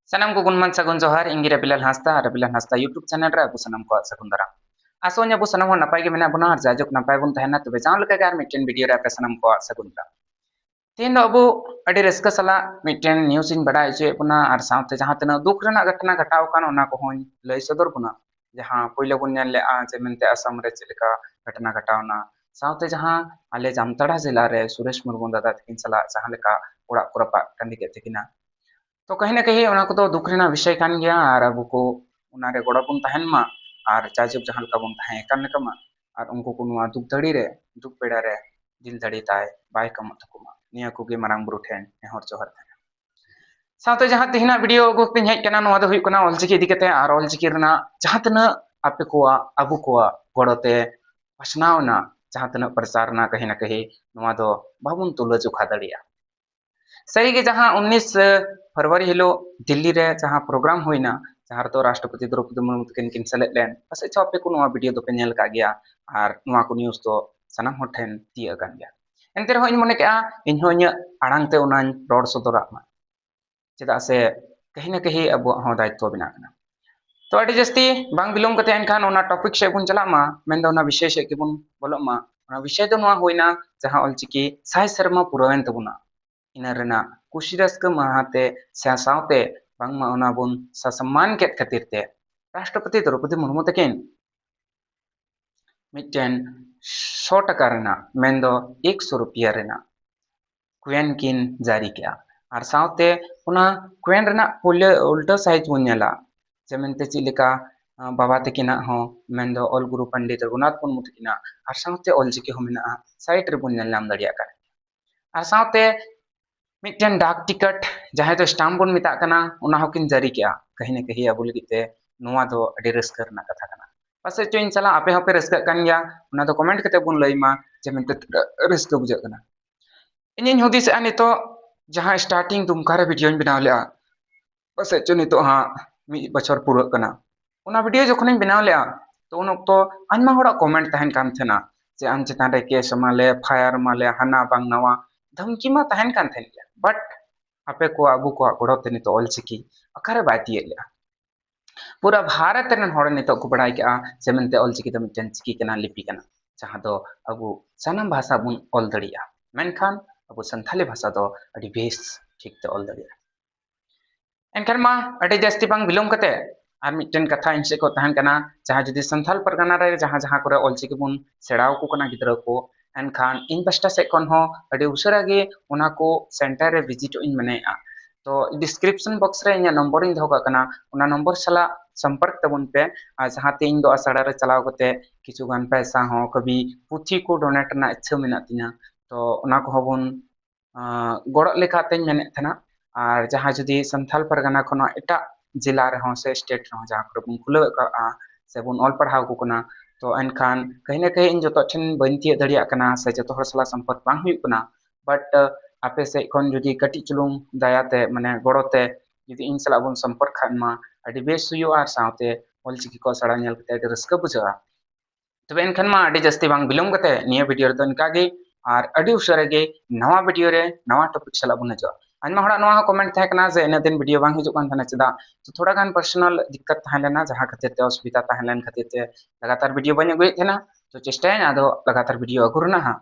Sanam ko gunman sagun johar ingira Rabilal Hasta YouTube channel re abu sanam ko sagun dara. Asonya abu sanam hon napai ge mena buna har jajok napai bun tahena tobe jang leka gar mitten video re ape sanam ko sagun dara. Tin do abu adi reska sala mitten news in bada iche buna ar saute jahan tena duk rena gatna gataw kan ona ko hon lay sodor buna. Jahan poilo bun nyal le a je mente asam re cheleka gatna gatawna. Saute jahan ale Jamtara jila re Suresh Murmu dada takin sala jahan leka orak ko rapak kandi ke tekina. तो कहीं ना कहीं उना को तो दुख रेना विषय कान गया और अब को उना रे गोड़ा बुन तहन मा और जाजुब जहां का बुन तहन कान कमा और उनको को नुआ दुख दड़ी रे दुख पेड़ा रे दिल दड़ी ताय बाय कम तकुमा निया को गे मारांग बुरु ठेन नेहर जोहर साथे जहां तिहिना वीडियो को तिन हेज कना नुआ दो हुई कना ऑलचिकी इदी कते और ऑलचिकी रेना जहां तना आपे कोआ अबु कोआ गोड़ोते पसनावना जहां तना प्रचार ना कहीं नुआ दो बाबुन तुलो जुखा दड़िया सही के जहां 19 फरवरी हिलो दिल्ली रे जहां प्रोग्राम हुईना जहां तो राष्ट्रपति द्रौपदी मुर्मू तकिन किन सेलेद लेन पासे छापे को नुआ वीडियो तो पे नेल का गया और नुआ को न्यूज़ तो सनाम हर ठेन ती अगन गया एंते रहो इन मने के इन हो इन आड़ांग ते उनान रोड सदरा मा चेदा से कहीं ना कहीं अब हो दायित्व बिना कना तो अड़ी जस्ती बांग बिलोम कते एनखान ओना टॉपिक से बुन चला मा मेन दो ना विषय से के बुन बोलो मा ओना विषय तो नुआ होइना जहां ऑलचिकी Sai Sharma पुरवेन तबुना ina rena kushi raska mahate sasaute bangma ona bun sasamman ket khatir te राष्ट्रपति द्रौपदी मुर्मू तकिन मिटन 100 टका रेना मेंदो 100 रुपया रेना क्वेन किन जारी किया और साउते उना क्वेन रेना पुले उल्टा साइज बुnyala जेमेंते चिलिका बाबा तकिना हो मेंदो ऑल गुरु पंडित रघुनाथ मुर्मू तकिना और साउते ऑल जिके हो मेना साइट रे बुnyal नाम दड़िया कर और साउते मिटन डाक टिकट जहां तो स्टाम्प बन मिता कना उना होकिन जारी किया कहीं ना कहीं अब लगिते नुआ दो अडी रस्क रना कथा कना पासे चो इन चला आपे होपे रस्क कन गया उना दो कमेंट कते बुन लइमा जे मेनते रस्क बुझा कना इन हुदिस आ नितो जहां स्टार्टिंग दुमका रे वीडियो बनाव लेआ पासे चो नितो हा मी बछर पूरा कना उना वीडियो जखन बनाव लेआ तो उन तो आइमा होड़ा कमेंट तहन कान थेना जे आम चेतान रे केस माले फायर माले हाना बांग नवा धमकी मा तहन कान थेन गया बट आपे को अबु को गोड़ो ते नितो ऑलचिकी अकारे बाती ले पूरा भारत रन होड़ नितो को बड़ाई के जे मेनते ऑलचिकी तो मिटन चिकी कना लिपि कना जहां दो अबु सनम भाषा बुन ऑल दड़िया मेनखान अबु संथाली भाषा दो अडी बेस ठीक ते ऑल दड़िया एनखान मा अडी जास्ती बांग बिलोम कते और मिटन कथा इनसे को तहन कना जहां जुदी संथाल परगना रे जहां जहां करे ऑलचिकी बुन सेड़ाव को कना गिदरा को एनखान इन पास्टा से कोन हो अडी उसरा गे उना को सेंटर रे विजिट इन मने तो डिस्क्रिप्शन बॉक्स रे इन नंबर इन धोका कना उना नंबर सला संपर्क तबन पे जहां ते इन दो असड़ा रे चलाव कते किछु गान पैसा हो कभी पुथी को डोनेट ना इच्छा मेना तिना तो उना को होबन गड़ लेखाते मेने थना और जहां जुदी संथाल परगना खनो एटा जिला रे हो से स्टेट रे हो जहां पर बुन खुले का से बुन ऑल पढ़ाव को कना तो एनखान कहीं ना कहीं इन जो ठेन बन तीय दड़िया कना से जो हर सला संपर्क बांग हुई कना बट आपे से खन जुदी कटी चुलुंग दायाते माने गड़ोते जुदी इन सला बुन संपर्क खानमा अडी बेस हुयो आर साउते ऑलचिकी को सड़ा नेल कते अडी रस्का बुझा तबे एनखान मा अडी जस्ती बांग बिलोम कते निया वीडियो रे तो इनका गे और अडी उसरे गे नवा वीडियो रे नवा टॉपिक सला बुन जो आइमा हड़ा नवा कमेंट थे कना जे इन दिन वीडियो बांग हिजु कान थना चदा तो थोड़ा गान पर्सनल दिक्कत था लेना जहां खातिर ते असुविधा था लेन खातिर ते लगातार वीडियो बन गई थेना तो चेष्टा है आदो लगातार वीडियो अगुरना हा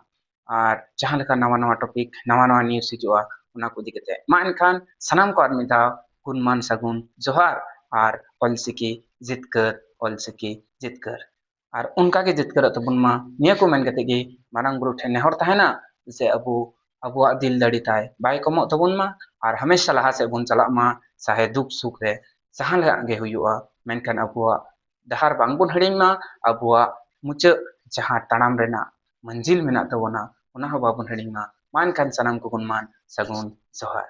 और जहां लेका नवा नवा टॉपिक नवा नवा न्यूज़ हिजुआ उना को दिकते मा एनखान सनाम को आदमी दा गुणमान सगुन जोहार और ऑलचिकी जितकर ऑलचिकी जितकर और उनका के जितकर तबुन मा निया को मेन कते गे मारंग बुरु ठे नेहर ताहेना जे अबु अबुआ दिल दड़ी ताय बाय कमो तबुन मा और हमेशा लहा से बुन चला मा चाहे दुख सुख रे जहां लगा गे हुयुआ मेनखान अबुआ दहार बांग बुन हडिंग मा अबुआ मुच जहां तड़ाम रेना मंजिल मेना तबोना उना हो बाबुन हडिंग मा मान खान सनम को गुणमान सगुन जोहार